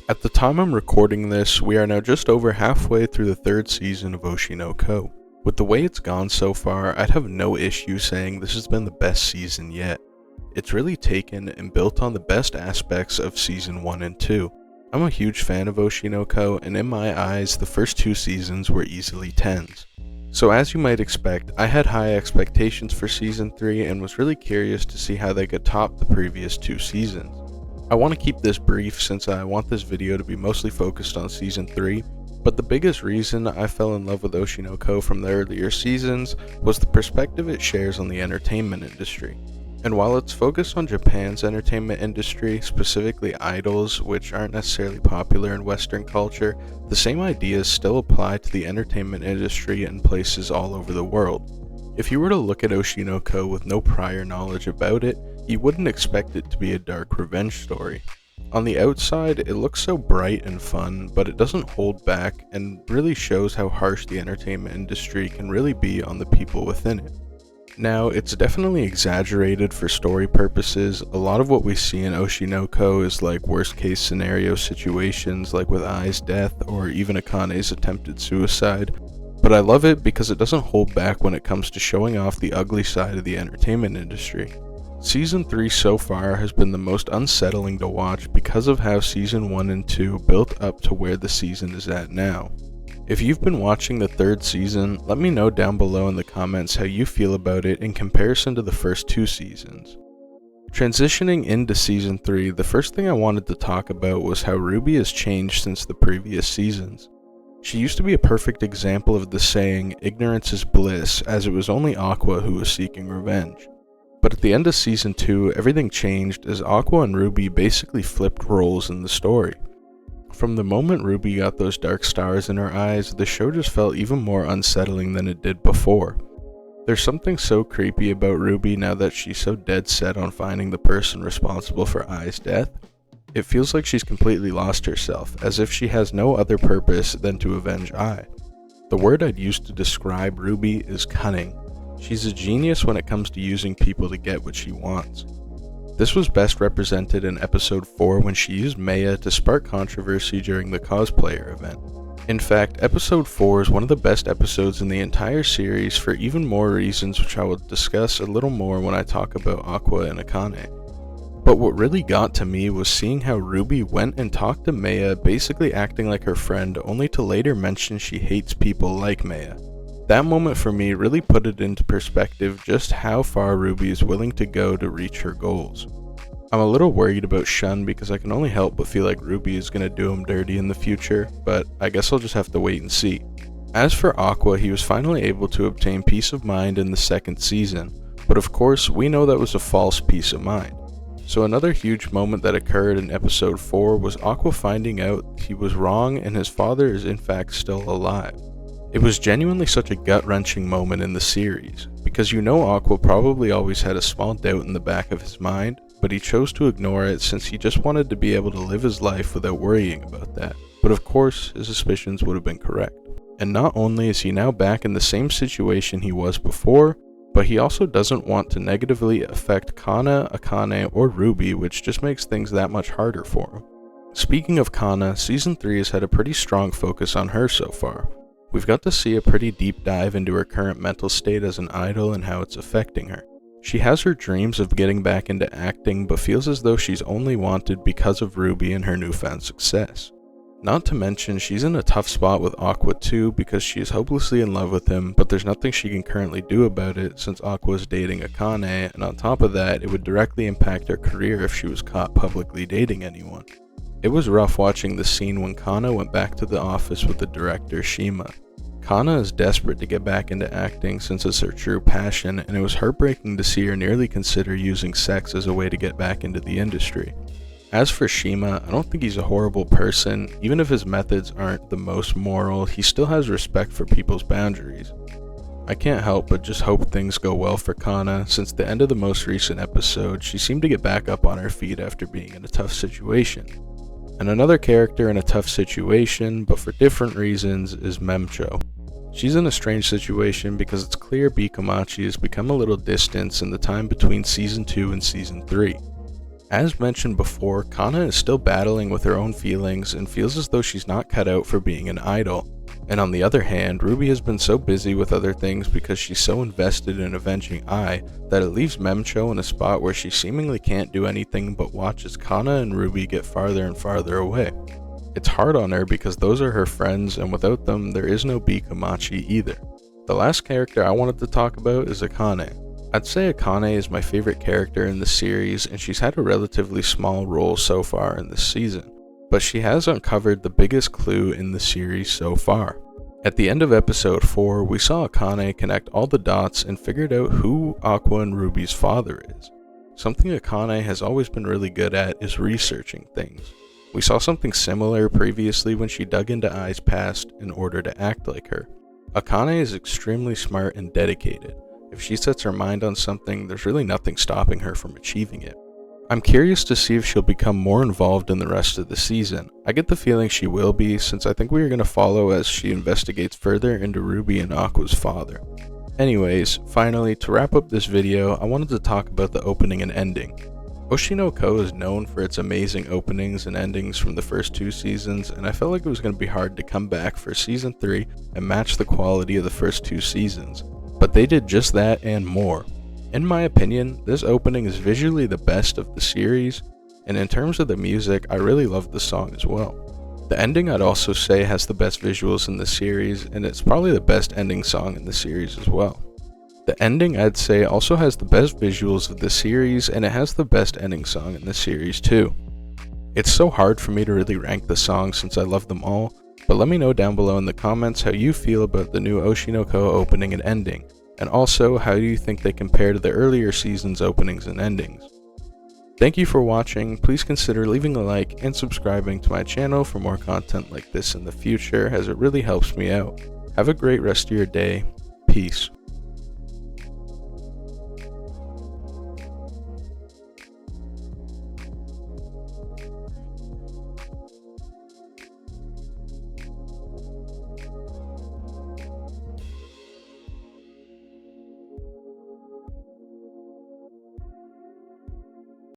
At the time I'm recording this, we are now just over halfway through the third season of Oshi No Ko. With the way it's gone so far, I'd have no issue saying this has been the best season yet. It's really taken and built on the best aspects of season 1 and 2. I'm a huge fan of Oshi No Ko, and in my eyes, the first 2 seasons were easily 10s. So as you might expect, I had high expectations for season 3 and was really curious to see how they could top the previous 2 seasons. I want to keep this brief since I want this video to be mostly focused on season 3, but the biggest reason I fell in love with Oshi No Ko from the earlier seasons was the perspective it shares on the entertainment industry. And while it's focused on Japan's entertainment industry, specifically idols, which aren't necessarily popular in Western culture, the same ideas still apply to the entertainment industry in places all over the world. If you were to look at Oshi No Ko with no prior knowledge about it, you wouldn't expect it to be a dark revenge story. On the outside, it looks so bright and fun, but it doesn't hold back and really shows how harsh the entertainment industry can really be on the people within it. Now, it's definitely exaggerated for story purposes. A lot of what we see in Oshi No Ko is like worst case scenario situations like with Ai's death or even Akane's attempted suicide. But I love it because it doesn't hold back when it comes to showing off the ugly side of the entertainment industry. Season 3 so far has been the most unsettling to watch because of how Season 1 and 2 built up to where the season is at now. If you've been watching the third season, let me know down below in the comments how you feel about it in comparison to the first 2 seasons. Transitioning into Season 3, the first thing I wanted to talk about was how Ruby has changed since the previous seasons. She used to be a perfect example of the saying, ignorance is bliss, as it was only Aqua who was seeking revenge. But at the end of Season 2, everything changed as Aqua and Ruby basically flipped roles in the story. From the moment Ruby got those dark stars in her eyes, the show just felt even more unsettling than it did before. There's something so creepy about Ruby now that she's so dead set on finding the person responsible for Ai's death. It feels like she's completely lost herself, as if she has no other purpose than to avenge Ai. The word I'd use to describe Ruby is cunning. She's a genius when it comes to using people to get what she wants. This was best represented in episode 4 when she used Maya to spark controversy during the cosplayer event. In fact, episode 4 is one of the best episodes in the entire series for even more reasons which I will discuss a little more when I talk about Aqua and Akane. But what really got to me was seeing how Ruby went and talked to Maya, basically acting like her friend, only to later mention she hates people like Maya. That moment for me really put it into perspective just how far Ruby is willing to go to reach her goals. I'm a little worried about Shun because I can only help but feel like Ruby is going to do him dirty in the future, but I guess I'll just have to wait and see. As for Aqua, he was finally able to obtain peace of mind in the second season, but of course we know that was a false peace of mind. So another huge moment that occurred in episode 4 was Aqua finding out he was wrong and his father is in fact still alive. It was genuinely such a gut-wrenching moment in the series, because you know Aqua probably always had a small doubt in the back of his mind, but he chose to ignore it since he just wanted to be able to live his life without worrying about that. But of course, his suspicions would have been correct. And not only is he now back in the same situation he was before, but he also doesn't want to negatively affect Kana, Akane, or Ruby, which just makes things that much harder for him. Speaking of Kana, Season 3 has had a pretty strong focus on her so far. We've got to see a pretty deep dive into her current mental state as an idol and how it's affecting her. She has her dreams of getting back into acting, but feels as though she's only wanted because of Ruby and her newfound success. Not to mention, she's in a tough spot with Aqua too because she is hopelessly in love with him, but there's nothing she can currently do about it since Aqua is dating Akane, and on top of that, it would directly impact her career if she was caught publicly dating anyone. It was rough watching the scene when Kana went back to the office with the director Shima. Kana is desperate to get back into acting since it's her true passion, and it was heartbreaking to see her nearly consider using sex as a way to get back into the industry. As for Shima, I don't think he's a horrible person. Even if his methods aren't the most moral, he still has respect for people's boundaries. I can't help but just hope things go well for Kana. Since the end of the most recent episode, she seemed to get back up on her feet after being in a tough situation. And another character in a tough situation, but for different reasons, is Mem-cho. She's in a strange situation because it's clear B-Komachi has become a little distant in the time between Season 2 and Season 3. As mentioned before, Kana is still battling with her own feelings and feels as though she's not cut out for being an idol. And on the other hand, Ruby has been so busy with other things because she's so invested in avenging Ai that it leaves Mem-cho in a spot where she seemingly can't do anything but watch as Kana and Ruby get farther and farther away. It's hard on her because those are her friends, and without them, there is no B-Komachi either. The last character I wanted to talk about is Akane. I'd say Akane is my favorite character in the series, and she's had a relatively small role so far in this season, but she has uncovered the biggest clue in the series so far. At the end of episode 4, we saw Akane connect all the dots and figured out who Aqua and Ruby's father is. Something Akane has always been really good at is researching things. We saw something similar previously when she dug into Ai's past in order to act like her. Akane is extremely smart and dedicated. If she sets her mind on something, there's really nothing stopping her from achieving it. I'm curious to see if she'll become more involved in the rest of the season. I get the feeling she will be, since I think we are going to follow as she investigates further into Ruby and Aqua's father. Anyways, finally, to wrap up this video, I wanted to talk about the opening and ending. Oshi No Ko is known for its amazing openings and endings from the first 2 seasons, and I felt like it was going to be hard to come back for season 3 and match the quality of the first 2 seasons. But they did just that and more. In my opinion, this opening is visually the best of the series, and in terms of the music, I really love the song as well. The ending I'd also say has the best visuals in the series, and it's probably the best ending song in the series as well. The ending I'd say also has the best visuals of the series, and it has the best ending song in the series too. It's so hard for me to really rank the songs since I love them all, but let me know down below in the comments how you feel about the new Oshi No Ko opening and ending, and also how do you think they compare to the earlier season's openings and endings. Thank you for watching. Please consider leaving a like and subscribing to my channel for more content like this in the future, as it really helps me out. Have a great rest of your day. Peace.